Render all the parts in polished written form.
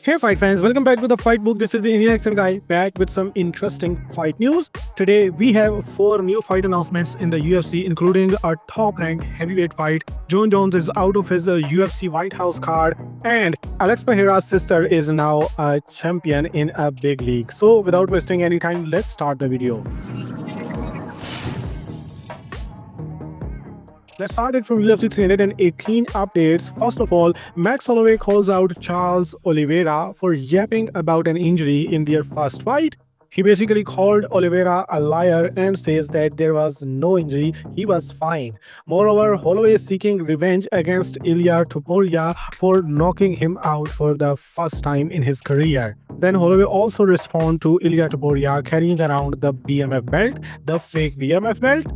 Hey fight fans, welcome back to the Fight Book. This is the Indian accent guy back with some interesting fight news. Today we have 4 new fight announcements in the UFC, including a top-ranked heavyweight fight. Jon Jones is out of his UFC White House card, and Alex Pereira's sister is now a champion in a big league. So without wasting any time, let's start the video. Let's start it from UFC 318 updates. First of all, Max Holloway calls out Charles Oliveira for yapping about an injury in their first fight. He basically called Oliveira a liar and says that there was no injury, he was fine. Moreover, Holloway is seeking revenge against Ilia Topuria for knocking him out for the first time in his career. Then Holloway also responds to Ilia Topuria carrying around the BMF belt, the fake BMF belt.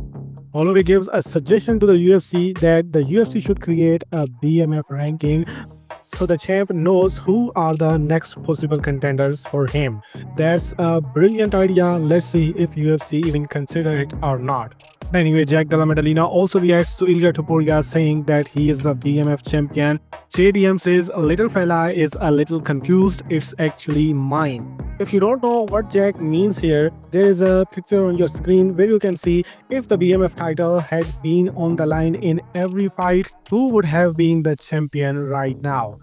Holloway gives a suggestion to the UFC that the UFC should create a BMF ranking so the champ knows who are the next possible contenders for him. That's a brilliant idea. Let's see if UFC even consider it or not. Anyway, Jack Della Maddalena also reacts to Ilia Topuria saying that he is the BMF champion. JDM says, little fella is a little confused, it's actually mine. If you don't know what Jack means here, there is a picture on your screen where you can see if the BMF title had been on the line in every fight, who would have been the champion right now.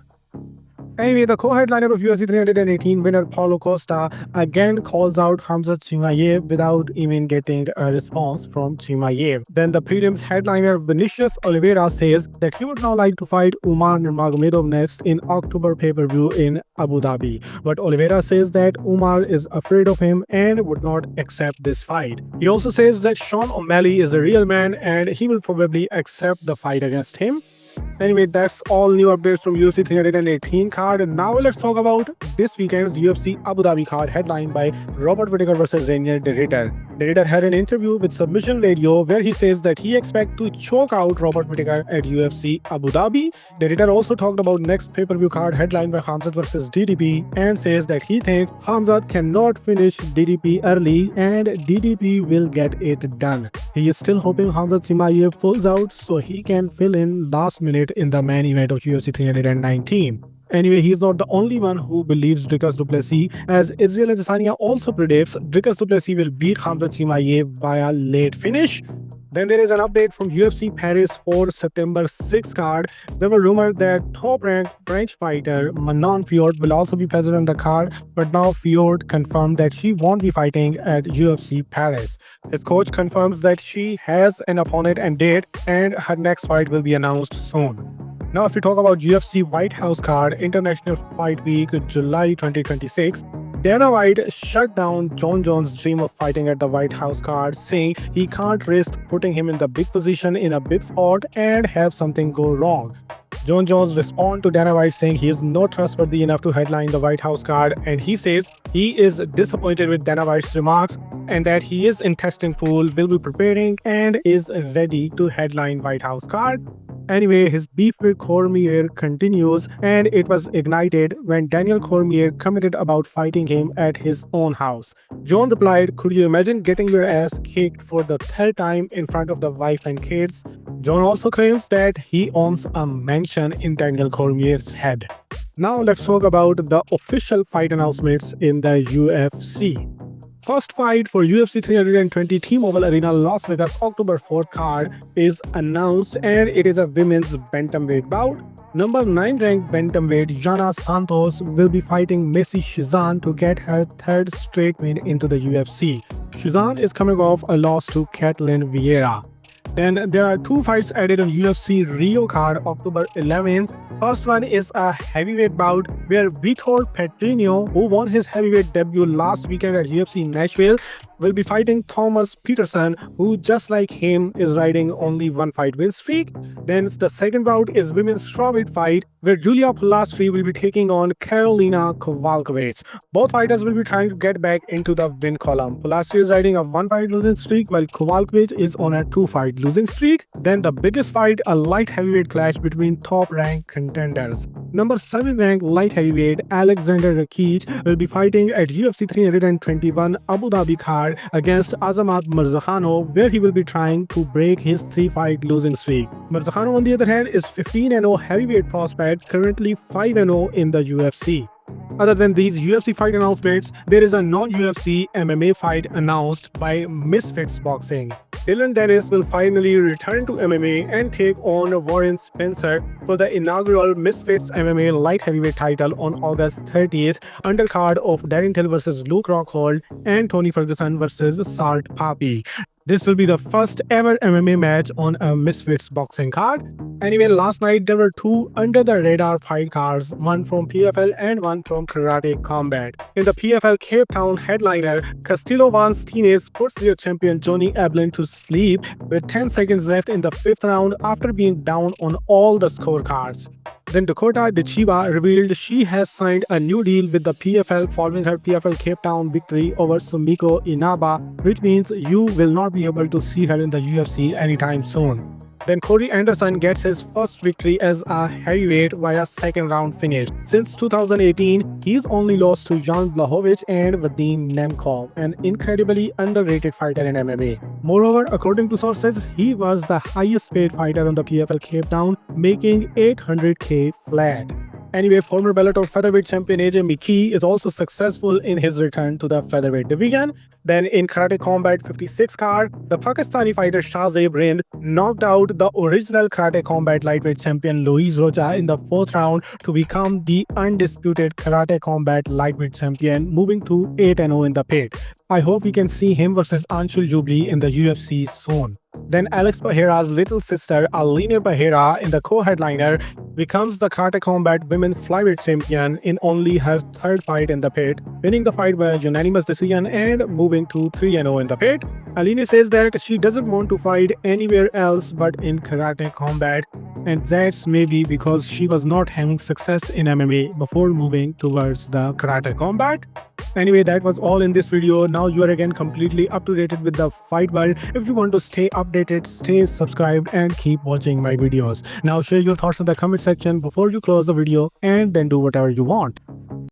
Anyway, the co-headliner of UFC 318 winner Paulo Costa again calls out Khamzat Chimaev without even getting a response from Chimaev. Then the prelims headliner Vinicius Oliveira says that he would now like to fight Nurmagomedov next in October pay-per-view in Abu Dhabi. But Oliveira says that Umar is afraid of him and would not accept this fight. He also says that Sean O'Malley is a real man and he will probably accept the fight against him. Anyway, that's all new updates from UFC 318 card. And now let's talk about this weekend's UFC Abu Dhabi card headlined by Robert Whittaker vs. Rainier De Ridder. De Ridder had an interview with Submission Radio where he says that he expects to choke out Robert Whittaker at UFC Abu Dhabi. De Ridder also talked about next pay-per-view card headlined by Khamzat vs. DDP and says that he thinks Khamzat cannot finish DDP early and DDP will get it done. He is still hoping Khamzat Chimaev pulls out so he can fill in last minute in the main event of UFC 319. Anyway, he's not the only one who believes Dricus du Plessis, as Israel Adesanya also predicts Dricus du Plessis will beat Khamzat Chimaev by a late finish. Then there is an update from UFC Paris for September 6 card. There were rumors that top-ranked French fighter Manon Fiorot will also be present on the card, but now Fiorot confirmed that she won't be fighting at UFC Paris. His coach confirms that she has an opponent and date, and her next fight will be announced soon. Now, if we talk about UFC White House card, International Fight Week, July 2026, Dana White shut down Jon Jones' dream of fighting at the White House card, saying he can't risk putting him in the big position in a big spot and have something go wrong. Jon Jones responds to Dana White saying he is not trustworthy enough to headline the White House card, and he says he is disappointed with Dana White's remarks and that he is in testing pool, will be preparing and is ready to headline White House card. Anyway, his beef with Cormier continues, and it was ignited when Daniel Cormier commented about fighting him at his own house. Jon replied, "Could you imagine getting your ass kicked for the third time in front of the wife and kids?" Jon also claims that he owns a mansion in Daniel Cormier's head. Now let's talk about the official fight announcements in the UFC. First fight for UFC 320 T-Mobile Arena Las Vegas October 4th card is announced, and it is a women's bantamweight bout. Number 9 ranked bantamweight Jana Santos will be fighting Macy Chiasson to get her third straight win into the UFC. Chiasson is coming off a loss to Kathleen Vieira. Then there are 2 fights added on UFC Rio card October 11th. First one is a heavyweight bout where Vitor Petrino, who won his heavyweight debut last weekend at UFC Nashville, will be fighting Thomas Peterson, who just like him is riding only one fight win streak. Then the second bout is women's strawweight fight where Julia Pilastri will be taking on Karolina Kowalkiewicz. Both fighters will be trying to get back into the win column. Pilastri is riding a 1-fight losing streak while Kowalkiewicz is on a 2-fight losing streak. Then the biggest fight, a light heavyweight clash between top-ranked contenders. Number 7 ranked light heavyweight Alexander Rakic will be fighting at UFC 321 Abu Dhabi card against Azamat Murzakhano, where he will be trying to break his 3-fight losing streak. Murzakhano, on the other hand, is 15-0 heavyweight prospect, currently 5-0 in the UFC. Other than these UFC fight announcements, there is a non-UFC MMA fight announced by Misfits Boxing. Dylan Dennis will finally return to MMA and take on Warren Spencer for the inaugural Misfits MMA light heavyweight title on August 30th, undercard of Darren Till vs Luke Rockhold and Tony Ferguson vs Salt Papi. This will be the first ever MMA match on a Misfits boxing card. Anyway, last night there were two under-the-radar fight cards, one from PFL and one from Karate Combat. In the PFL Cape Town headliner, Castillo Van Steenes puts their champion Johnny Eblen to sleep with 10 seconds left in the 5th round after being down on all the scorecards. Then Dakota Dechiba revealed she has signed a new deal with the PFL following her PFL Cape Town victory over Sumiko Inaba, which means you will not be able to see her in the UFC anytime soon. Then Corey Anderson gets his first victory as a heavyweight via second round finish. Since 2018, he's only lost to Jan Blachowicz and Vadim Nemkov, an incredibly underrated fighter in MMA. Moreover, according to sources, he was the highest paid fighter on the PFL Cape Town, making $800K flat. Anyway, former Bellator featherweight champion AJ McKee is also successful in his return to the featherweight division. Then in Karate Combat 56 card, the Pakistani fighter Shahzeb Rind knocked out the original Karate Combat lightweight champion Luis Rocha in the 4th round to become the undisputed Karate Combat lightweight champion, moving to 8-0 in the pit. I hope we can see him versus Anshul Jubli in the UFC soon. Then Alex Pereira's little sister Aline Pereira in the co-headliner becomes the Karate Combat Women's Flyweight Champion in only her 3rd fight in the pit, winning the fight by a unanimous decision and moving to 3-0 in the pit. Aline says that she doesn't want to fight anywhere else but in Karate Combat, and that's maybe because she was not having success in MMA before moving towards the Karate Combat. Anyway, that was all in this video. Now you are again completely up to date with the fight world. If you want to stay updated, stay subscribed and keep watching my videos. Now share your thoughts in the comment section before you close the video and then do whatever you want.